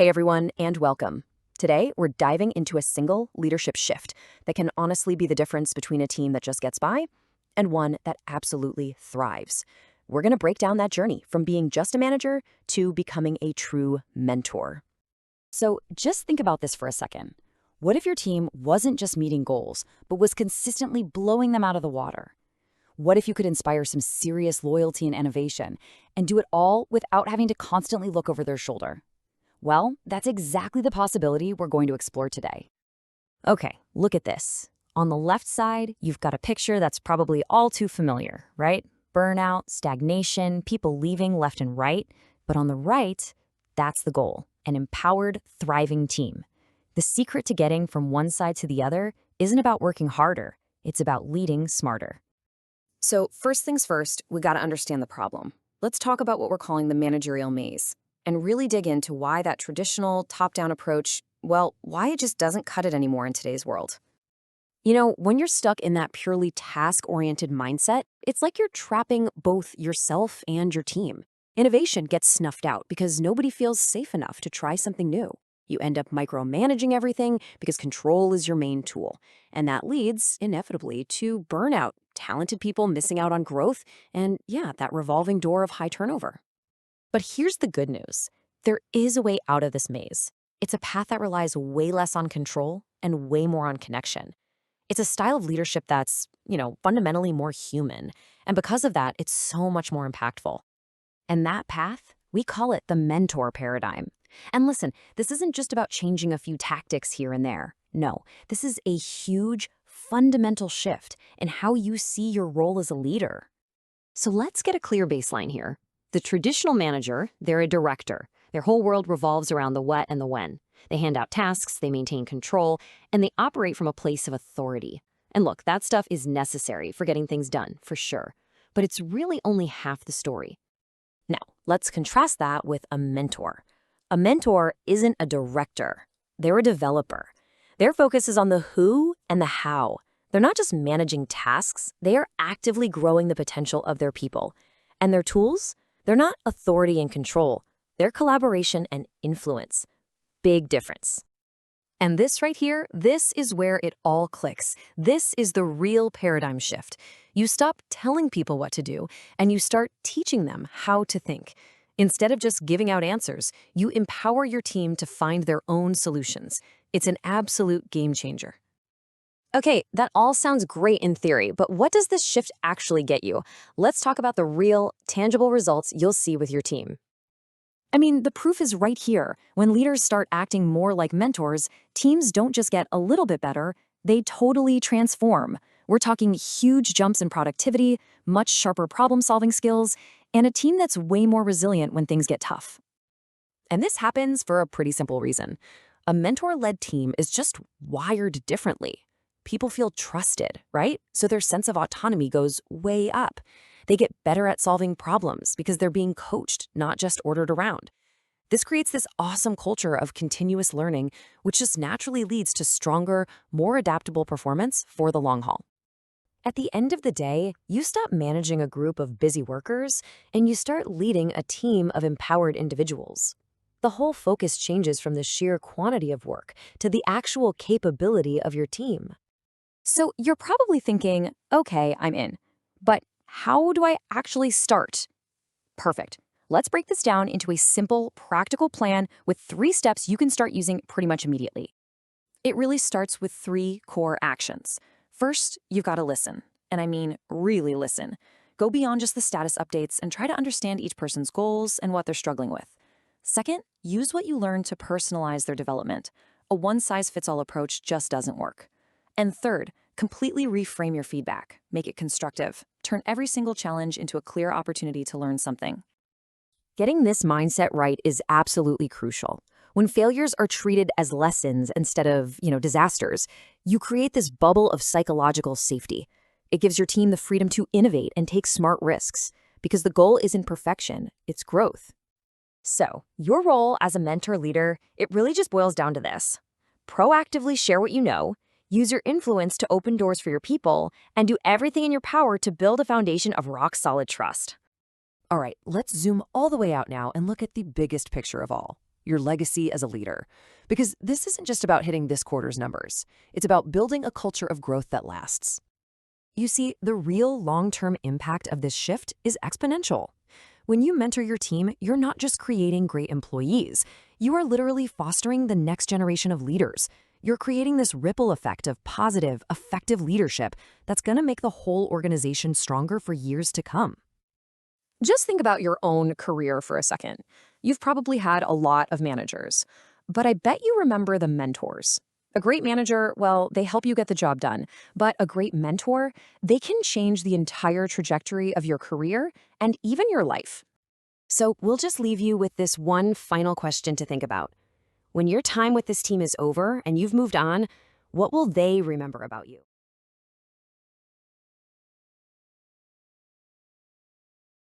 Hey everyone, and welcome. Today, we're diving into a single leadership shift that can honestly be the difference between a team that just gets by and one that absolutely thrives. We're going to break down that journey from being just a manager to becoming a true mentor. So just think about this for a second. What if your team wasn't just meeting goals, but was consistently blowing them out of the water? What if you could inspire some serious loyalty and innovation and do it all without having to constantly look over their shoulder? Well, that's exactly the possibility we're going to explore today. Okay, look at this. On the left side, you've got a picture that's probably all too familiar, right? Burnout, stagnation, people leaving left and right. But on the right, that's the goal, an empowered, thriving team. The secret to getting from one side to the other isn't about working harder, it's about leading smarter. So first things first, we got to understand the problem. Let's talk about what we're calling the managerial maze and really dig into why that traditional top-down approach, well, why it just doesn't cut it anymore in today's world. You know, when you're stuck in that purely task-oriented mindset, it's like you're trapping both yourself and your team. Innovation gets snuffed out because nobody feels safe enough to try something new. You end up micromanaging everything because control is your main tool. And that leads, inevitably, to burnout, talented people missing out on growth, and yeah, that revolving door of high turnover. But here's the good news. There is a way out of this maze. It's a path that relies way less on control and way more on connection. It's a style of leadership that's, fundamentally more human. And because of that, it's so much more impactful. And that path, we call it the mentor paradigm. And listen, this isn't just about changing a few tactics here and there. No, this is a huge, fundamental shift in how you see your role as a leader. So let's get a clear baseline here. The traditional manager, they're a director. Their whole world revolves around the what and the when. They hand out tasks, they maintain control, and they operate from a place of authority. And look, that stuff is necessary for getting things done, for sure. But it's really only half the story. Now, let's contrast that with a mentor. A mentor isn't a director. They're a developer. Their focus is on the who and the how. They're not just managing tasks, they are actively growing the potential of their people. And their tools? They're not authority and control. They're collaboration and influence. Big difference. And this right here, this is where it all clicks. This is the real paradigm shift. You stop telling people what to do, and you start teaching them how to think. Instead of just giving out answers, you empower your team to find their own solutions. It's an absolute game changer. Okay, that all sounds great in theory, but what does this shift actually get you? Let's talk about the real, tangible results you'll see with your team. I mean, the proof is right here. When leaders start acting more like mentors, teams don't just get a little bit better, they totally transform. We're talking huge jumps in productivity, much sharper problem-solving skills, and a team that's way more resilient when things get tough. And this happens for a pretty simple reason. A mentor-led team is just wired differently. People feel trusted, right? So their sense of autonomy goes way up. They get better at solving problems because they're being coached, not just ordered around. This creates this awesome culture of continuous learning, which just naturally leads to stronger, more adaptable performance for the long haul. At the end of the day, you stop managing a group of busy workers and you start leading a team of empowered individuals. The whole focus changes from the sheer quantity of work to the actual capability of your team. So you're probably thinking, okay, I'm in, but how do I actually start? Perfect. Let's break this down into a simple, practical plan with 3 steps you can start using pretty much immediately. It really starts with 3 core actions. First, you've got to listen. And I mean, really listen. Go beyond just the status updates and try to understand each person's goals and what they're struggling with. Second, use what you learn to personalize their development. A one-size-fits-all approach just doesn't work. And third, completely reframe your feedback. Make it constructive. Turn every single challenge into a clear opportunity to learn something. Getting this mindset right is absolutely crucial. When failures are treated as lessons instead of, disasters, you create this bubble of psychological safety. It gives your team the freedom to innovate and take smart risks, because the goal isn't perfection, it's growth. So, your role as a mentor leader, it really just boils down to this. Proactively share what you know, use your influence to open doors for your people, and do everything in your power to build a foundation of rock-solid trust. All right, let's zoom all the way out now and look at the biggest picture of all. your legacy as a leader. Because this isn't just about hitting this quarter's numbers. It's about building a culture of growth that lasts. You see, the real long-term impact of this shift is exponential. When you mentor your team, you're not just creating great employees. You are literally fostering the next generation of leaders. You're creating this ripple effect of positive, effective leadership that's going to make the whole organization stronger for years to come. Just think about your own career for a second. You've probably had a lot of managers, but I bet you remember the mentors. A great manager, well, they help you get the job done, but a great mentor, they can change the entire trajectory of your career and even your life. So we'll just leave you with this one final question to think about. When your time with this team is over and you've moved on, what will they remember about you?